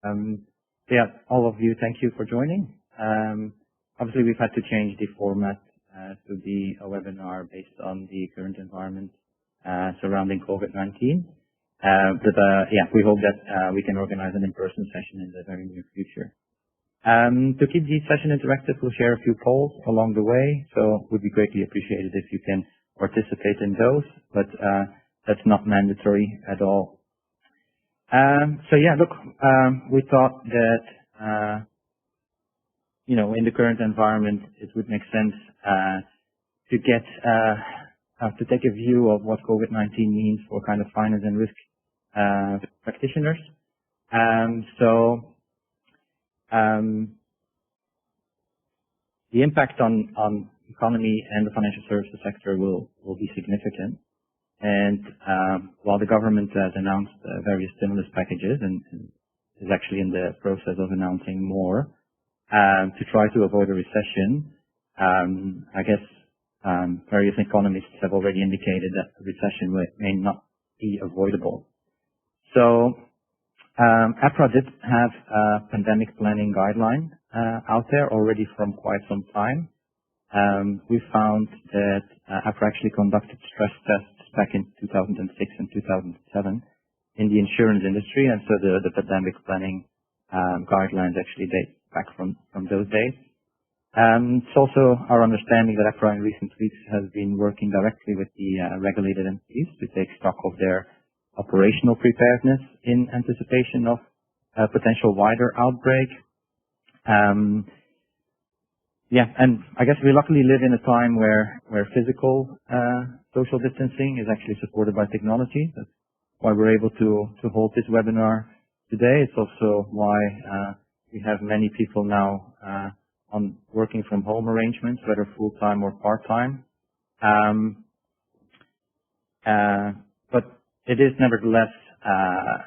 Um, yeah, all of you, thank you for joining. Obviously, we've had to change the format to be a webinar based on the current environment surrounding COVID-19. Yeah, we hope that we can organize an in-person session in the very near future. To keep the session interactive, we'll share a few polls along the way, so it would be greatly appreciated if you can participate in those, but that's not mandatory at all. So yeah, look, we thought that, in the current environment, it would make sense to get to take a view of what COVID-19 means for kind of finance and risk practitioners. The impact on economy and the financial services sector will be significant. And while the government has announced various stimulus packages and is actually in the process of announcing more to try to avoid a recession, I guess various economists have already indicated that a recession may not be avoidable. So APRA did have a pandemic planning guideline out there already from quite some time. We found that APRA actually conducted stress tests back in 2006 and 2007 in the insurance industry, and so the pandemic planning guidelines actually date back from those days. It's also our understanding that APRA in recent weeks has been working directly with the regulated entities to take stock of their operational preparedness in anticipation of a potential wider outbreak. Yeah, and I guess we luckily live in a time where physical social distancing is actually supported by technology. That's why we're able to hold this webinar today. It's also why we have many people now on working from home arrangements, whether full-time or part-time. But it is nevertheless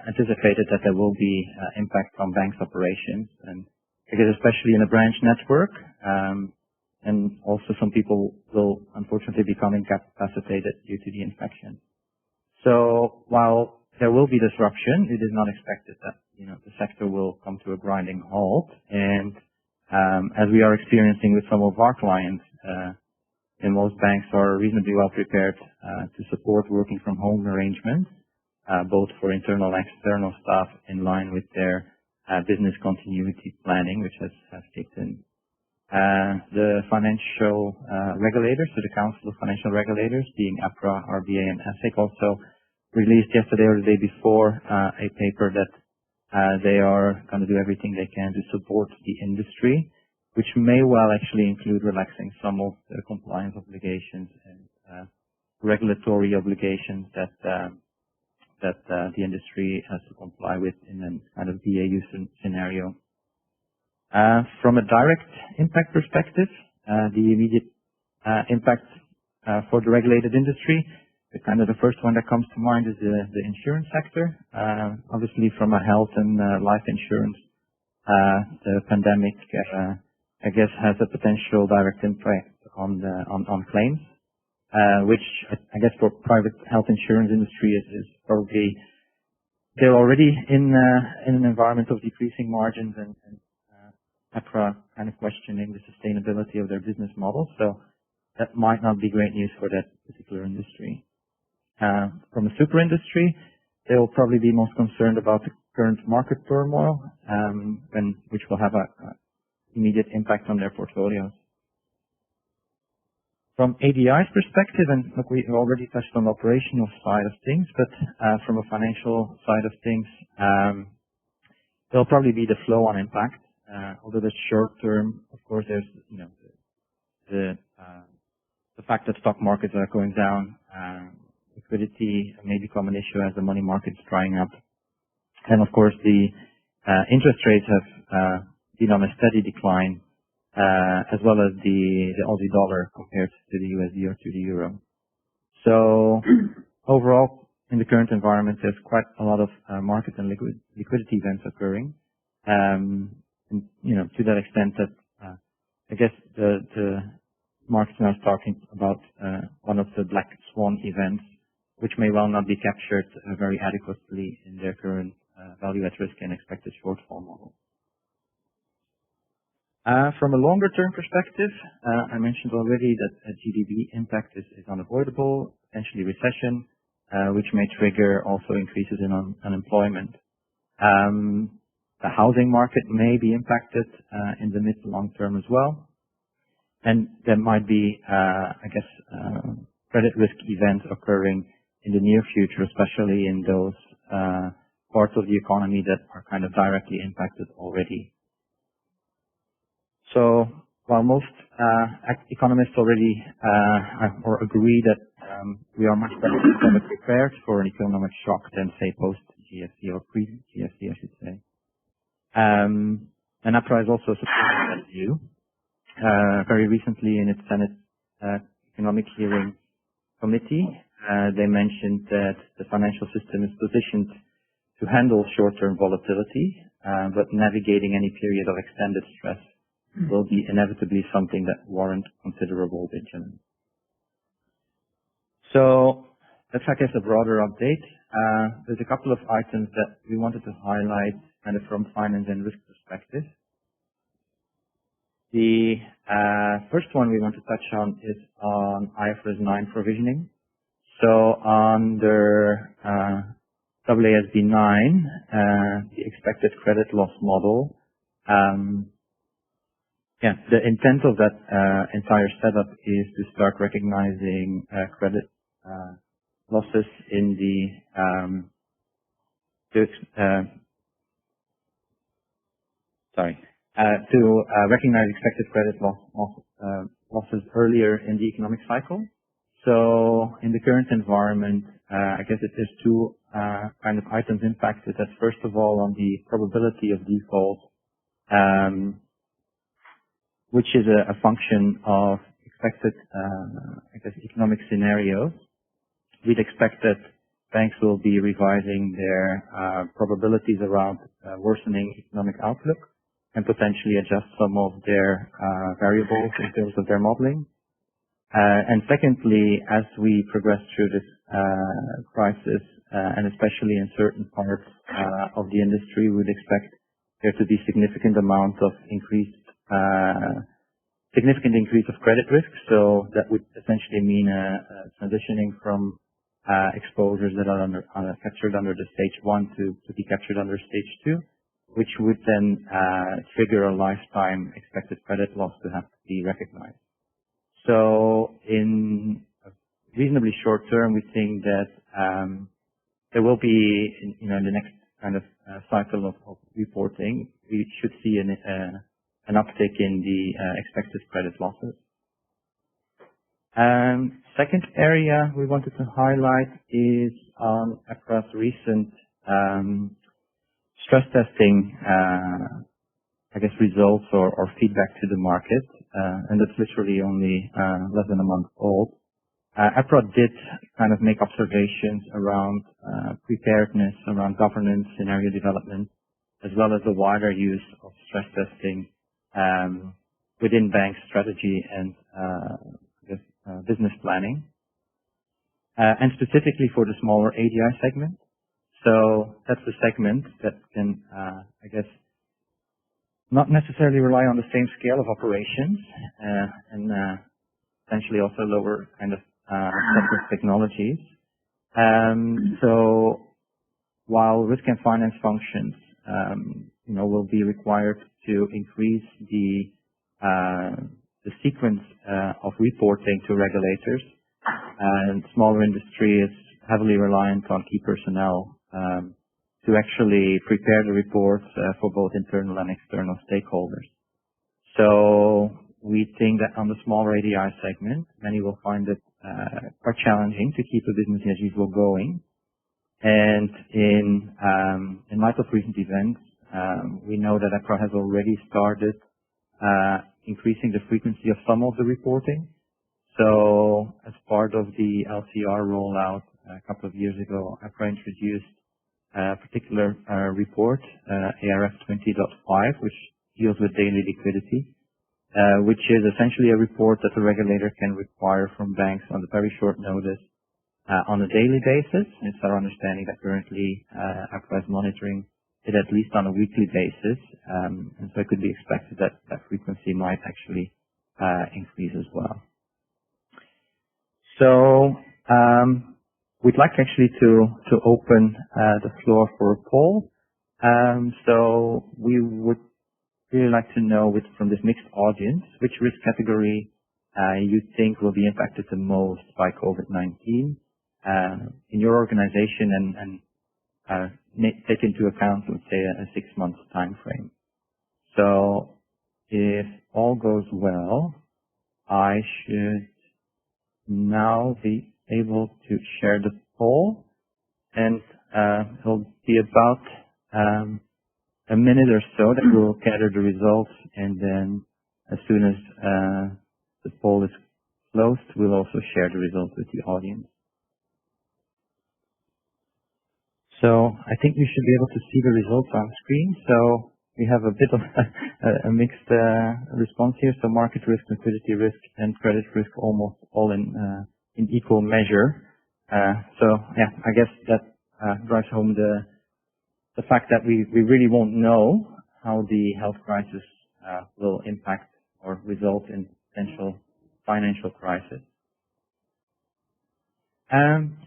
anticipated that there will be impact on banks' operations, and because especially in a branch network, and also some people will unfortunately become incapacitated due to the infection. So while there will be disruption, it is not expected that the sector will come to a grinding halt. And as we are experiencing with some of our clients, and most banks are reasonably well prepared to support working from home arrangements, both for internal and external staff in line with their business continuity planning, which has kicked in. The financial regulators, so the Council of Financial Regulators, being APRA, RBA, and ASIC, also released yesterday or the day before a paper that they are going to do everything they can to support the industry, which may well actually include relaxing some of the compliance obligations and regulatory obligations that the industry has to comply with in a kind of BAU scenario. From a direct impact perspective, the immediate impact for the regulated industry, the first one that comes to mind is the insurance sector. Obviously, from a health and life insurance, the pandemic, I guess, has a potential direct impact on claims. Which I guess for private health insurance industry is probably, they're already in an environment of decreasing margins and APRA kind of questioning the sustainability of their business model. So that might not be great news for that particular industry. From a super industry, they will probably be most concerned about the current market turmoil, which will have an immediate impact on their portfolios. From ADI's perspective, and look, we already touched on the operational side of things, but from a financial side of things, there'll probably be the flow-on impact. Although the short term, of course, there's the fact that stock markets are going down, liquidity may become an issue as the money market's drying up, and of course the interest rates have been on a steady decline. As well as the Aussie dollar compared to the USD or to the euro. So overall, in the current environment, there's quite a lot of market and liquidity events occurring. And, to that extent that I guess the market's now talking about one of the black swan events, which may well not be captured very adequately in their current value at risk and expected shortfall model. From a longer term perspective, I mentioned already that a GDP impact is unavoidable, potentially recession, which may trigger also increases in unemployment. The housing market may be impacted in the mid to long term as well. And there might be, credit risk events occurring in the near future, especially in those parts of the economy that are kind of directly impacted already. So while most economists already agree that we are much better prepared for an economic shock than, say, post-GFC or pre-GFC, I should say. And APRA is also supporting that view. Very recently in its Senate Economic Hearing Committee, they mentioned that the financial system is positioned to handle short-term volatility, but navigating any period of extended stress will be inevitably something that warrant considerable vigilance. So that's, I guess, a broader update. There's a couple of items that we wanted to highlight kind of from finance and risk perspective. The first one we want to touch on is on IFRS 9 provisioning. So under AASB 9, the expected credit loss model, the intent of that entire setup is to start recognizing credit losses in the to recognize expected credit losses earlier in the economic cycle. So in the current environment, I guess there's two kind of items impacted. That's first of all on the probability of default, which is a function of expected, economic scenarios. We'd expect that banks will be revising their probabilities around worsening economic outlook and potentially adjust some of their variables in terms of their modeling. And secondly, as we progress through this crisis, and especially in certain parts of the industry, we would expect there to be significant amount of significant increase of credit risk. So that would essentially mean transitioning from exposures that are captured under the stage 1 to be captured under stage 2, which would then trigger a lifetime expected credit loss to have to be recognized. So in a reasonably short term, we think that there will be, in the next kind of cycle of reporting, we should see an uptick in the expected credit losses. Second area we wanted to highlight is on APRA's recent stress testing, results or feedback to the market, and it's literally only less than a month old. APRA did kind of make observations around preparedness, around governance, scenario development, as well as the wider use of stress testing within bank strategy and business planning, and specifically for the smaller ADI segment. So that's the segment that can, not necessarily rely on the same scale of operations and potentially also lower kind of separate technologies. So while risk and finance functions, will be required to increase the sequence of reporting to regulators, and smaller industry is heavily reliant on key personnel to actually prepare the reports for both internal and external stakeholders. So we think that on the smaller ADI segment, many will find it quite challenging to keep the business as usual going. And in light of recent events, we know that APRA has already started increasing the frequency of some of the reporting. So as part of the LCR rollout a couple of years ago, APRA introduced a particular report, ARF 20.5, which deals with daily liquidity, which is essentially a report that the regulator can require from banks on a very short notice on a daily basis. It's our understanding that currently APRA is monitoring it at least on a weekly basis, and so it could be expected that that frequency might actually increase as well. So we'd like actually to open the floor for a poll. So we would really like to know from this mixed audience, which risk category you think will be impacted the most by COVID-19 in your organization, and take into account, let's say, a 6-month time frame. So if all goes well, I should now be able to share the poll, and it'll be about a minute or so that we'll gather the results, and then as soon as the poll is closed, we'll also share the results with the audience. So I think you should be able to see the results on screen. So we have a bit of a mixed response here. So market risk, liquidity risk, and credit risk almost all in equal measure. So yeah, I guess that drives home the fact that we really won't know how the health crisis will impact or result in potential financial crisis.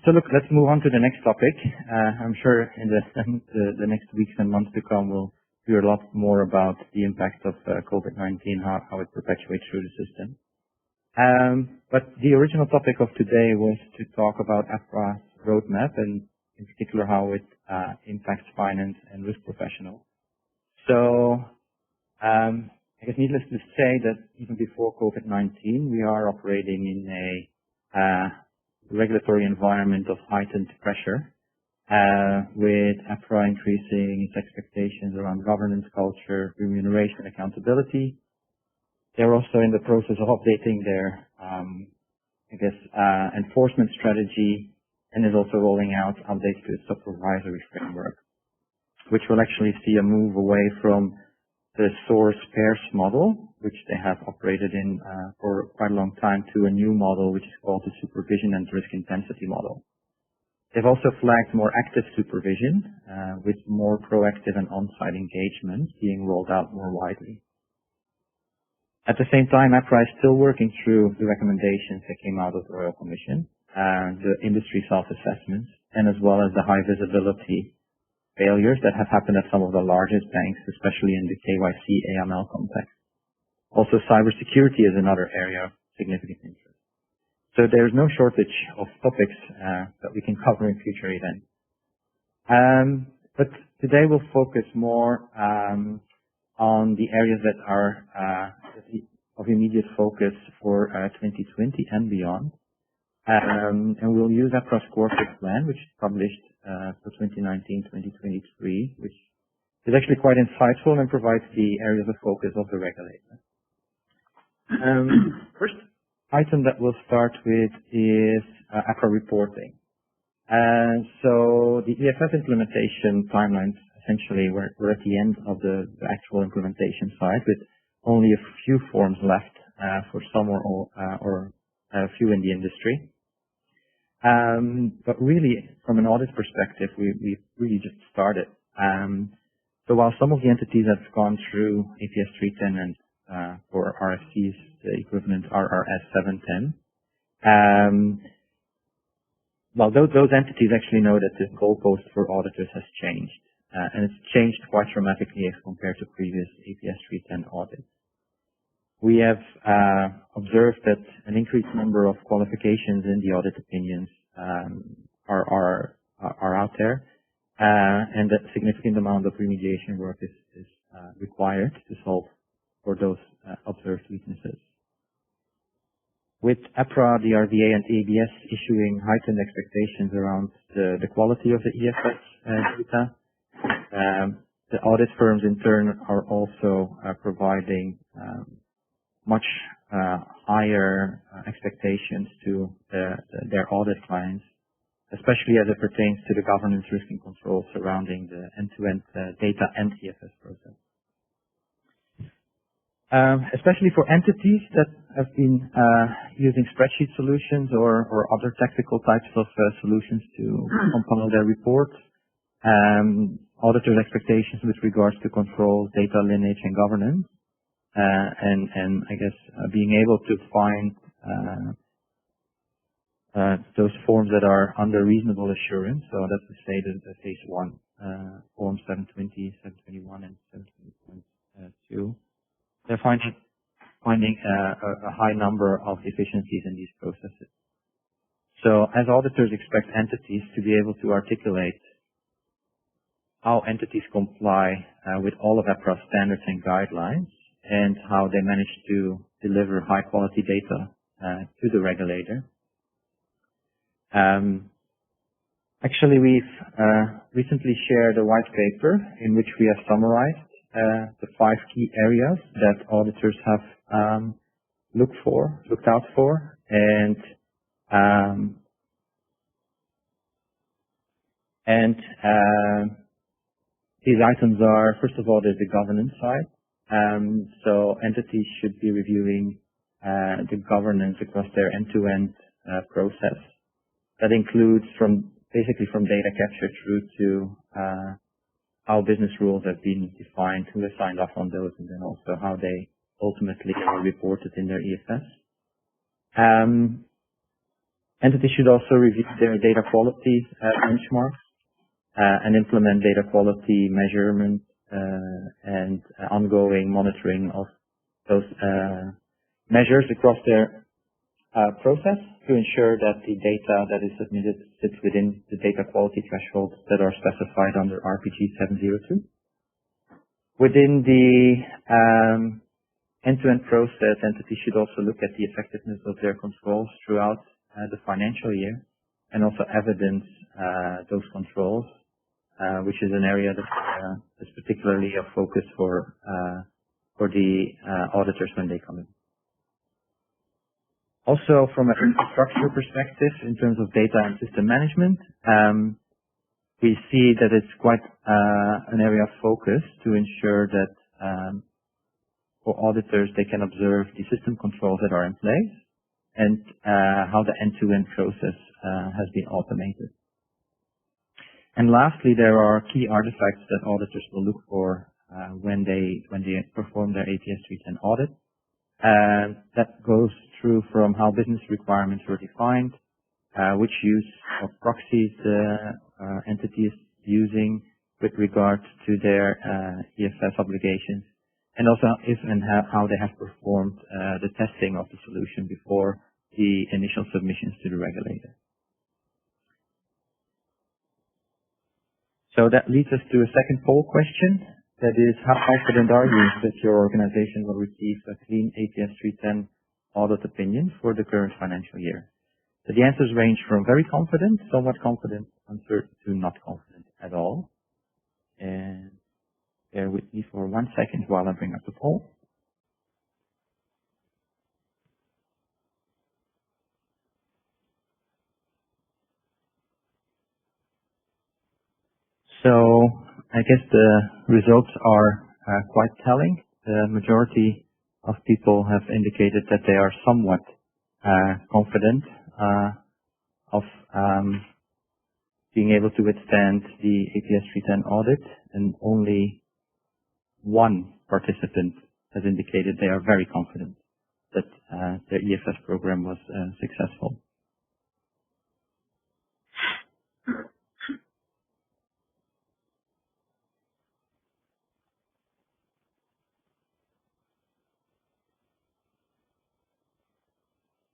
So look, let's move on to the next topic. I'm sure in the next weeks and months to come, we'll hear a lot more about the impact of COVID-19, how it perpetuates through the system. But the original topic of today was to talk about APRA's roadmap, and in particular how it impacts finance and risk professionals. So I guess needless to say that even before COVID-19, we are operating in a regulatory environment of heightened pressure, with APRA increasing its expectations around governance culture, remuneration, accountability. They're also in the process of updating their, enforcement strategy, and is also rolling out updates to its supervisory framework, which will actually see a move away from the source pairs model, which they have operated in for quite a long time, to a new model which is called the supervision and risk intensity model. They've also flagged more active supervision with more proactive and on-site engagement being rolled out more widely. At the same time, APRA is still working through the recommendations that came out of the Royal Commission, the industry self-assessments, and as well as the high visibility failures that have happened at some of the largest banks, especially in the KYC AML context. Also, cybersecurity is another area of significant interest. So there's no shortage of topics that we can cover in future events. But today we'll focus more on the areas that are of immediate focus for 2020 and beyond. And we'll use APRA's Scorefit plan, which is published for 2019-2023, which is actually quite insightful and provides the areas of focus of the regulator. First item that we'll start with is APRA reporting. So the EFS implementation timelines, essentially, we're at the end of the actual implementation side, with only a few forms left for some or a few in the industry. But really, from an audit perspective, we've really just started. So while some of the entities have gone through APS 310 and for RFCs, the equivalent RRS 710, well, those entities actually know that the goalpost for auditors has changed, and it's changed quite dramatically as compared to previous APS 310 audits. We have observed that an increased number of qualifications in the audit opinions are out there, and that a significant amount of remediation work is required to solve for those observed weaknesses. With APRA, the RVA, and ABS issuing heightened expectations around the quality of the EFS data, the audit firms in turn are also providing much higher expectations to their audit clients, especially as it pertains to the governance, risk, and control surrounding the end-to-end data and EFS process. Especially for entities that have been using spreadsheet solutions or other technical types of solutions to compile their reports, auditors' expectations with regards to control, data lineage, and governance, and I guess being able to find those forms that are under reasonable assurance. So that's to say the phase 1, form 720, 721, and 720.2. They're finding a high number of deficiencies in these processes. So as auditors expect entities to be able to articulate how entities comply with all of APRA standards and guidelines, and how they manage to deliver high quality data to the regulator. Actually, we've recently shared a white paper in which we have summarized the 5 key areas that auditors have looked out for, and these items are, first of all, there's the governance side. So entities should be reviewing the governance across their end-to-end process. That includes basically from data capture through to how business rules have been defined, who has signed off on those, and then also how they ultimately are reported in their EFS. Entities should also review their data quality benchmarks and implement data quality measurement and ongoing monitoring of those measures across their process to ensure that the data that is submitted sits within the data quality thresholds that are specified under RPG 702. Within the end-to-end process, entities should also look at the effectiveness of their controls throughout the financial year, and also evidence those controls, which is an area that is particularly a focus for the auditors when they come in. Also, from an infrastructure perspective, in terms of data and system management, we see that it's quite an area of focus to ensure that for auditors, they can observe the system controls that are in place and how the end-to-end process has been automated. And lastly, there are key artifacts that auditors will look for when they perform their APS 310 audit. That goes through from how business requirements were defined, which use of proxies the entity is using with regard to their EFS obligations, and also if and how they have performed the testing of the solution before the initial submissions to the regulator. So that leads us to a second poll question. That is, how confident are you that your organization will receive a clean APS 310 audit opinion for the current financial year? So the answers range from very confident, somewhat confident, uncertain, to not confident at all. And bear with me for 1 second while I bring up the poll. So I guess the results are quite telling. The majority of people have indicated that they are somewhat confident of being able to withstand the APS 310 audit, and only one participant has indicated they are very confident that their EFS program was successful.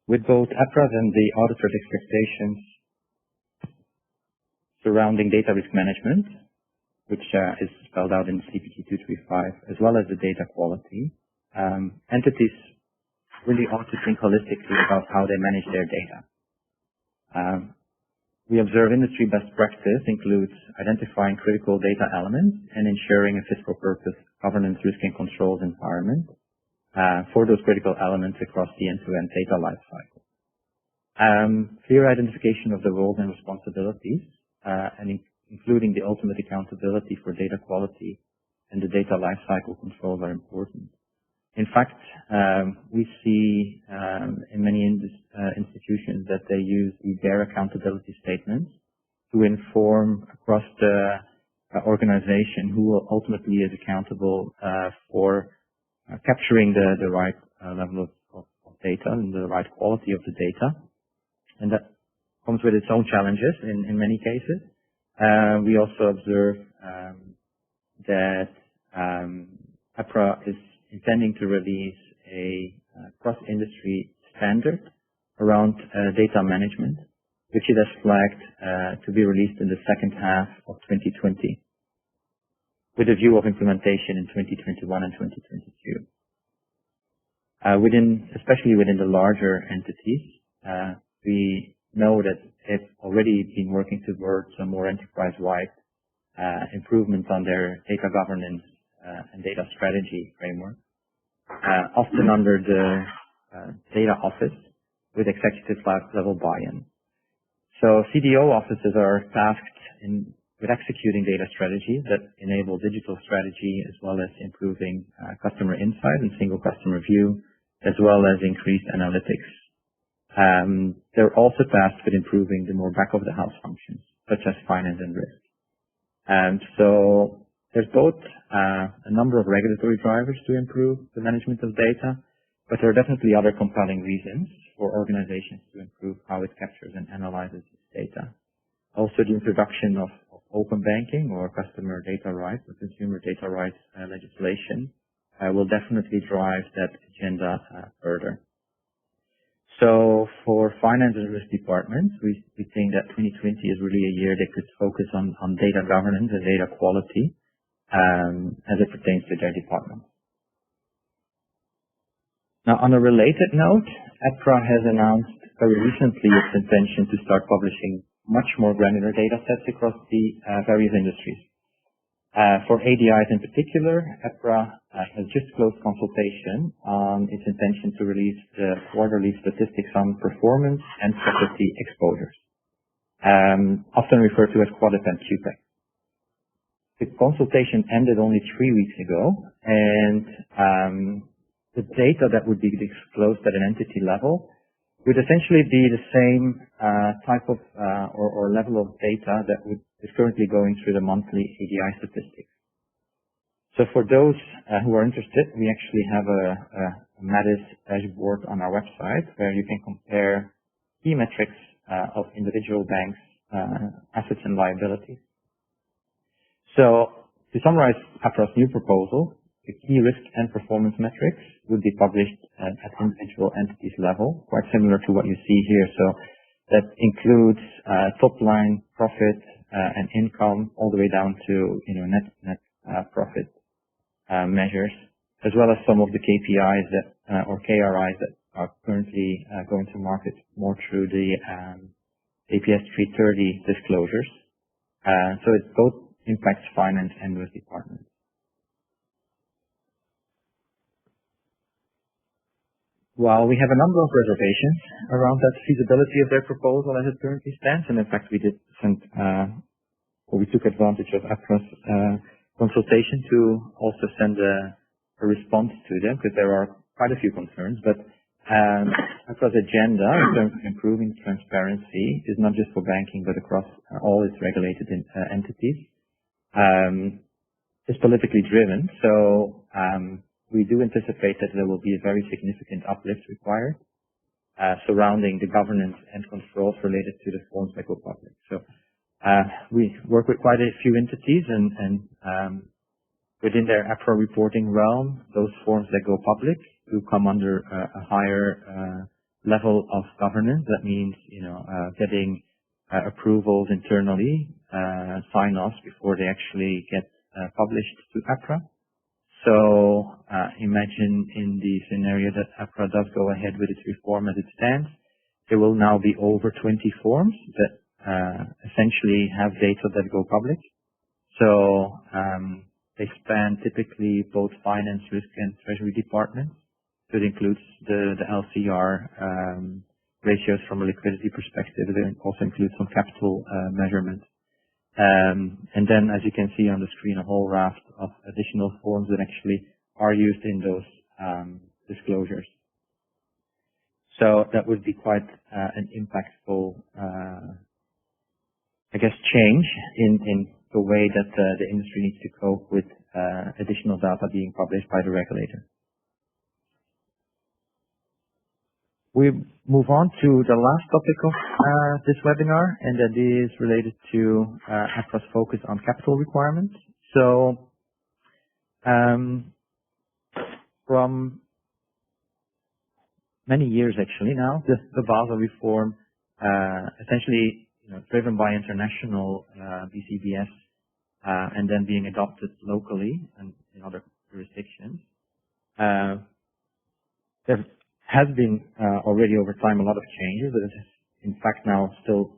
With both APRA's and the auditor's expectations surrounding data risk management, which is spelled out in CPT 235, as well as the data quality, entities really ought to think holistically about how they manage their data. We observe industry best practice includes identifying critical data elements and ensuring a fit for purpose governance, risk, and controls environment for those critical elements across the end-to-end data lifecycle. Clear identification of the roles and responsibilities, and including the ultimate accountability for data quality and the data lifecycle controls are important. In fact, we see in many institutions that they use their accountability statements to inform across the organization who ultimately is accountable for capturing the right level of data and the right quality of the data. And that comes with its own challenges in many cases. We also observe that APRA is intending to release a cross-industry standard around data management, which it has flagged to be released in the second half of 2020, with a view of implementation in 2021 and 2022. Especially within the larger entities, we know that they've already been working towards a more enterprise-wide improvement on their data governance and data strategy framework, often under the data office with executive level buy-in. So CDO offices are tasked with executing data strategies that enable digital strategy as well as improving customer insight and single customer view, as well as increased analytics. They're also tasked with improving the more back of the house functions, such as finance and risk. So there's both a number of regulatory drivers to improve the management of data, but there are definitely other compelling reasons for organizations to improve how it captures and analyzes its data. Also, the introduction of open banking or customer data rights or consumer data rights legislation will definitely drive that agenda further. So for finance and risk departments, we think that 2020 is really a year they could focus on data governance and data quality as it pertains to their department. Now, on a related note, APRA has announced very recently its intention to start publishing much more granular data sets across the various industries. For ADIs in particular, APRA has just closed consultation on its intention to release the quarterly statistics on performance and property exposures, often referred to as QUADEP and QPEC. The consultation ended only 3 weeks ago, and the data that would be disclosed at an entity level would essentially be the same type of or level of data that is currently going through the monthly ADI statistics. So for those who are interested, we actually have a MADIS dashboard on our website where you can compare key metrics of individual banks' assets and liabilities. So to summarize APRA's new proposal, the key risk and performance metrics would be published at individual entities level, quite similar to what you see here. So that includes top line profit and income all the way down to net profit measures, as well as some of the KPIs that or KRIs that are currently going to market more through the APS 330 disclosures. So it both impacts finance and risk departments. While we have a number of reservations around that feasibility of their proposal as it currently stands, and in fact we did send, we took advantage of APRA's consultation to also send a response to them, because there are quite a few concerns. But APRA's agenda in terms of improving transparency is not just for banking, but across all its regulated entities. Is politically driven, so we do anticipate that there will be a very significant uplift required surrounding the governance and controls related to the forms that go public. So we work with quite a few entities, and within their APRA reporting realm, those forms that go public do come under a higher level of governance. That means getting approvals internally, sign-offs before they actually get published to APRA. So imagine in the scenario that APRA does go ahead with its reform as it stands, there will now be over 20 forms that essentially have data that go public. So they span typically both finance, risk, and treasury departments. So it includes the LCR ratios from a liquidity perspective. It also includes some capital measurements. And then, as you can see on the screen, a whole raft of additional forms that actually are used in those disclosures. So that would be quite an impactful, change in the way that the industry needs to cope with additional data being published by the regulator. We move on to the last topic of this webinar, and that is related to APRA's focus on capital requirements. So, from many years actually now, the BASEL reform, essentially driven by international BCBS, and then being adopted locally and in other jurisdictions. There has been already over time a lot of changes, but it is in fact now still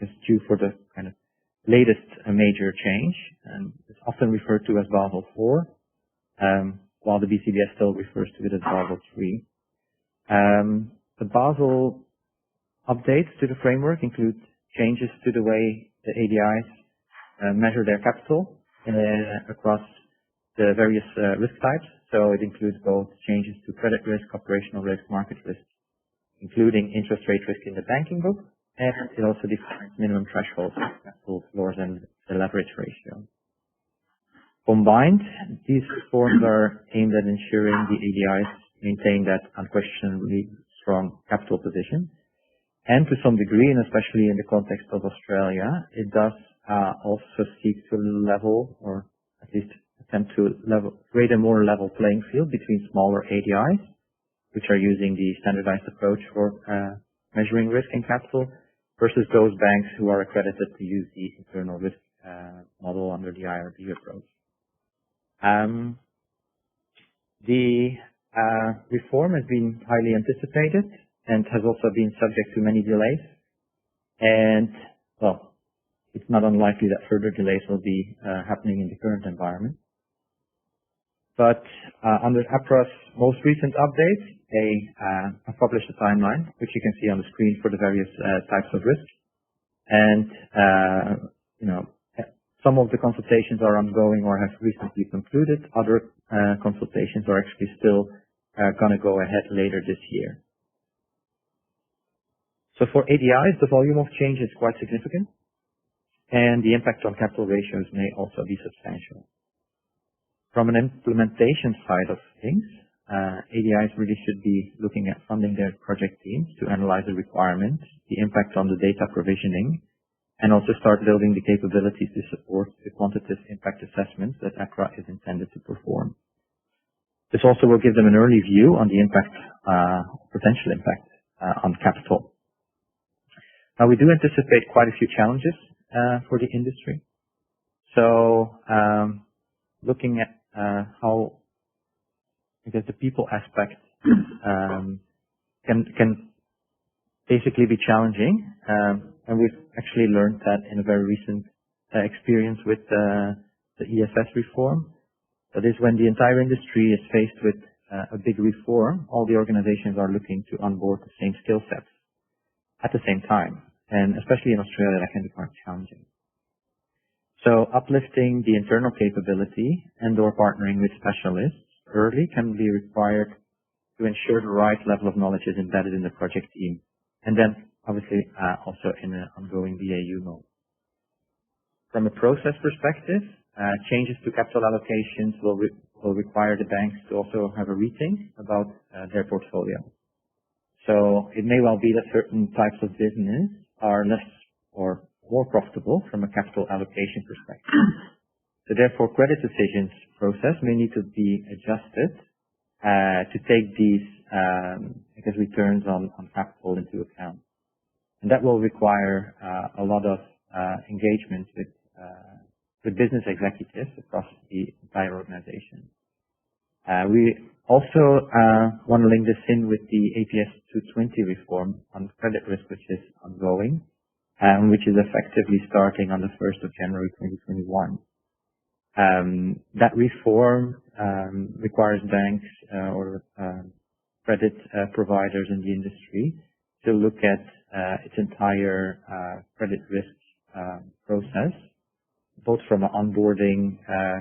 is due for the kind of latest major change, and it's often referred to as Basel IV, while the BCBS still refers to it as Basel III. The Basel updates to the framework include changes to the way the ADIs measure their capital across the various risk types. So it includes both changes to credit risk, operational risk, market risk, including interest rate risk in the banking book, and it also defines minimum thresholds, capital floors, and the leverage ratio. Combined, these reforms are aimed at ensuring the ADIs maintain that unquestionably strong capital position. And to some degree, and especially in the context of Australia, it does also seek to level, or at least attempt to create a more level playing field between smaller ADIs, which are using the standardized approach for measuring risk and capital, versus those banks who are accredited to use the internal risk model under the IRB approach. The reform has been highly anticipated and has also been subject to many delays. And, well, it's not unlikely that further delays will be happening in the current environment. But under APRA's most recent update, they have published a timeline, which you can see on the screen for the various types of risk. And, some of the consultations are ongoing or have recently concluded. Other consultations are actually still going to go ahead later this year. So for ADIs, the volume of change is quite significant, and the impact on capital ratios may also be substantial. From an implementation side of things, ADIs really should be looking at funding their project teams to analyze the requirements, the impact on the data provisioning, and also start building the capabilities to support the quantitative impact assessments that APRA is intended to perform. This also will give them an early view on the impact, potential impact on capital. Now, we do anticipate quite a few challenges for the industry. So, looking at how, because the people aspect can basically be challenging, and we've actually learned that in a very recent experience with the EFS reform. That is, when the entire industry is faced with a big reform, all the organizations are looking to onboard the same skill sets at the same time. And especially in Australia, that can be quite challenging. So uplifting the internal capability and or partnering with specialists early can be required to ensure the right level of knowledge is embedded in the project team. And then obviously also in an ongoing BAU mode. From a process perspective, changes to capital allocations will require the banks to also have a rethink about their portfolio. So it may well be that certain types of business are less or more profitable from a capital allocation perspective. So therefore, credit decisions process may need to be adjusted to take these returns on capital into account. And that will require a lot of engagement with business executives across the entire organization. We also want to link this in with the APS 220 reform on credit risk, which is ongoing, and which is effectively starting on the 1st of January 2021. That reform requires banks or credit providers in the industry to look at its entire credit risk process, both from an onboarding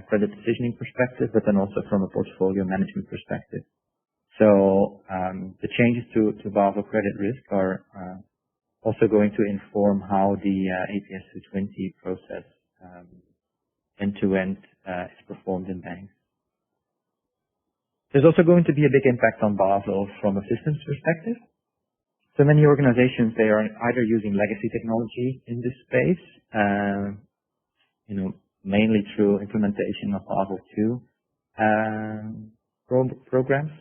credit decisioning perspective, but then also from a portfolio management perspective. So the changes to Basel credit risk are also going to inform how the APS 220 process end-to-end is performed in banks. There's also going to be a big impact on Basel from a systems perspective. So many organizations, they are either using legacy technology in this space, mainly through implementation of Basel II programs,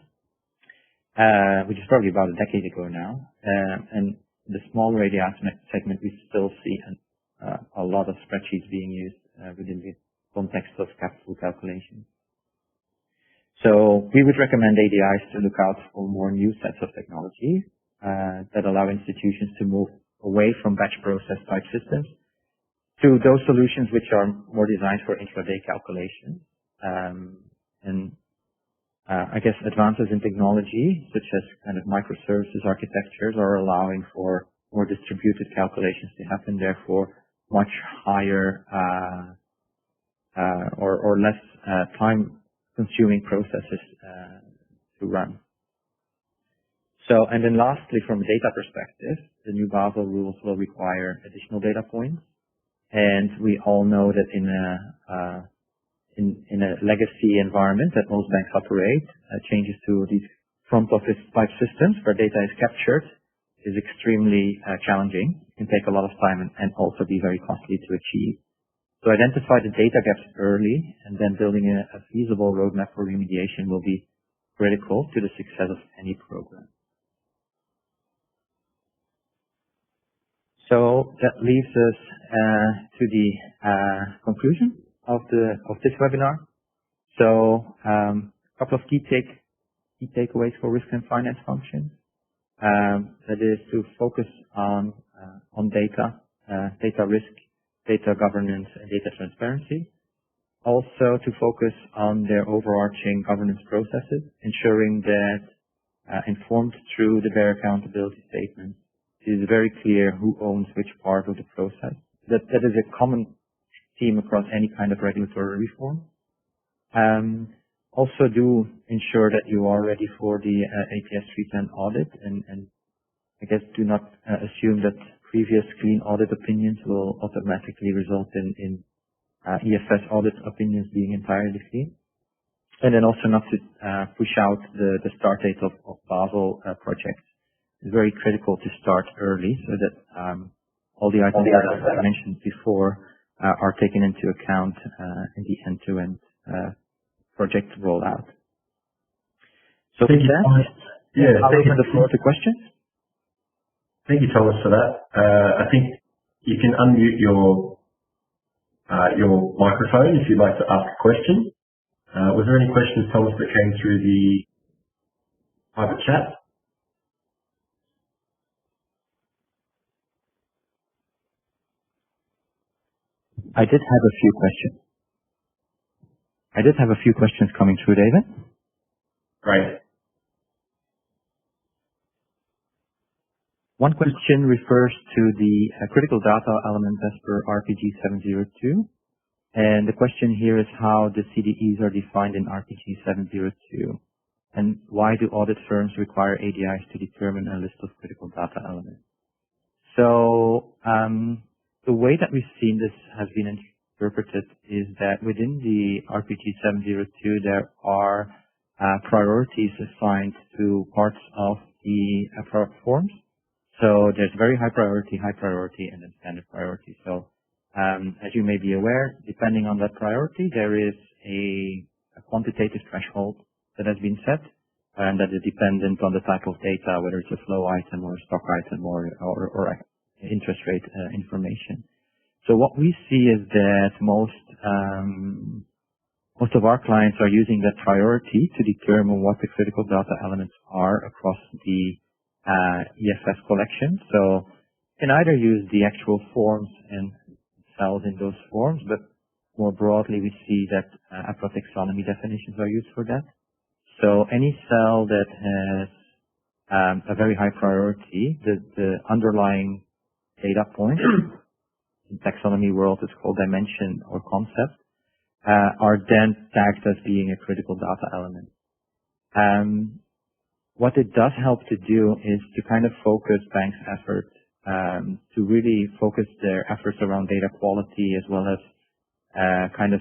which is probably about a decade ago now. And the smaller ADI segment, we still see a lot of spreadsheets being used within the context of capital calculation. So we would recommend ADIs to look out for more new sets of technology that allow institutions to move away from batch process type systems to those solutions which are more designed for intraday calculation. I guess advances in technology, such as kind of microservices architectures, are allowing for more distributed calculations to happen, therefore much higher or less time-consuming processes to run. So, and then lastly, from a data perspective, the new Basel rules will require additional data points. And we all know that in a legacy environment that most banks operate, changes to these front office type systems where data is captured is extremely challenging. It can take a lot of time and also be very costly to achieve. So identify the data gaps early and then building a feasible roadmap for remediation will be critical to the success of any program. So that leaves us to the conclusion of this webinar. So a couple of key takeaways for risk and finance functions. That is to focus on data, data risk, data governance, and data transparency. Also to focus on their overarching governance processes, ensuring that informed through the bare accountability statement, it is very clear who owns which part of the process. That is a common theme across any kind of regulatory reform. Also do ensure that you are ready for the APS 310 audit and I guess do not assume that previous clean audit opinions will automatically result in EFS audit opinions being entirely clean. And then also not to push out the start date of Basel projects. It's very critical to start early so that all the items that I mentioned before are taken into account in the end-to-end project rollout. So with that, I'll open the floor to questions. Thank you, Thomas, for that. I think you can unmute your microphone if you'd like to ask a question. Was there any questions, Thomas, that came through the private chat? I did have a few questions coming through, David. Great. One question refers to the critical data element as per RPG 702. And the question here is how the CDEs are defined in RPG 702. And why do audit firms require ADIs to determine a list of critical data elements? So, the way that we've seen this has been interpreted is that within the RPG 702, there are priorities assigned to parts of the APRA forms. So there's very high priority, and then standard priority. So as you may be aware, depending on that priority, there is a quantitative threshold that has been set, and that is dependent on the type of data, whether it's a flow item or a stock item or interest rate information. So what we see is that most of our clients are using that priority to determine what the critical data elements are across the EFS collection. So you can either use the actual forms and cells in those forms, but more broadly we see that APRA taxonomy definitions are used for that. So any cell that has a very high priority, the underlying data point, in taxonomy world it's called dimension or concept, are then tagged as being a critical data element. What it does help to do is to kind of focus banks' efforts, to really focus their efforts around data quality as well as kind of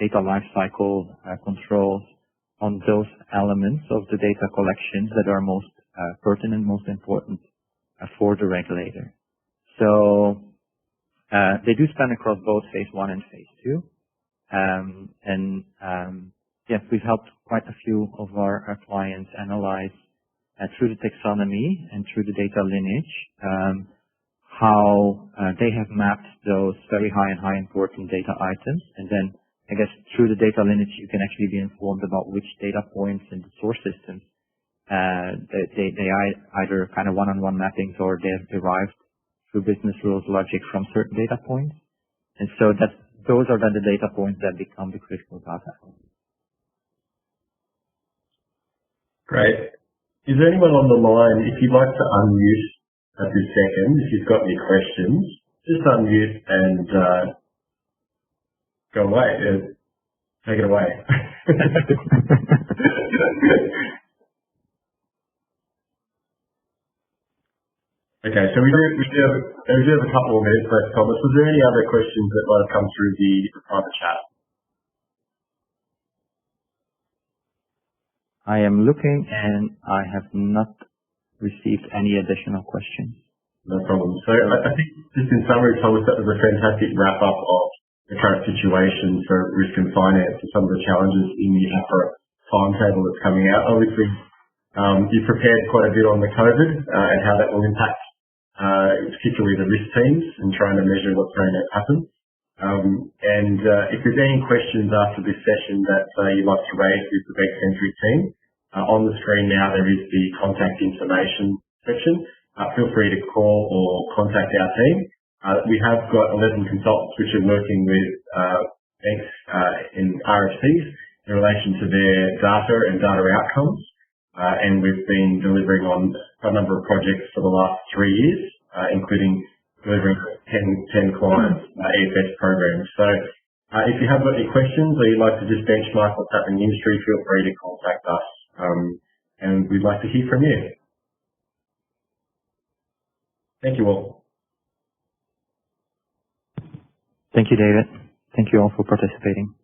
data lifecycle controls on those elements of the data collections that are most pertinent, most important for the regulator. So they do span across both phase 1 and phase 2. Yes, we've helped quite a few of our clients analyze through the taxonomy and through the data lineage how they have mapped those very high and high important data items. And then I guess through the data lineage, you can actually be informed about which data points in the source systems they either kind of one-on-one mappings or they have derived through business rules logic from certain data points. And so those are then the data points that become the critical data. Great. Is there anyone on the line, if you'd like to unmute at this second, if you've got any questions, just unmute and go away. Take it away. Okay, so we do have a couple of minutes left, Thomas. Was there any other questions that might have come through the private chat? I am looking and I have not received any additional questions. No problem. So I think just in summary, Thomas, that was a fantastic wrap up of the current situation for risk and finance and some of the challenges in the APRA timetable that's coming out. Obviously, you prepared quite a bit on the COVID and how that will impact particularly the risk teams and trying to measure what's going to happen. If there's any questions after this session that you'd like to raise with the RegCentric team, on the screen now there is the contact information section. Feel free to call or contact our team. We have got 11 consultants which are working with banks in RFCs in relation to their data and data outcomes. And we've been delivering on a number of projects for the last 3 years, including delivering 10 clients EFS programs. So if you have got any questions or you'd like to just benchmark what's happening in the industry, feel free to contact us. And we'd like to hear from you. Thank you all. Thank you, David. Thank you all for participating.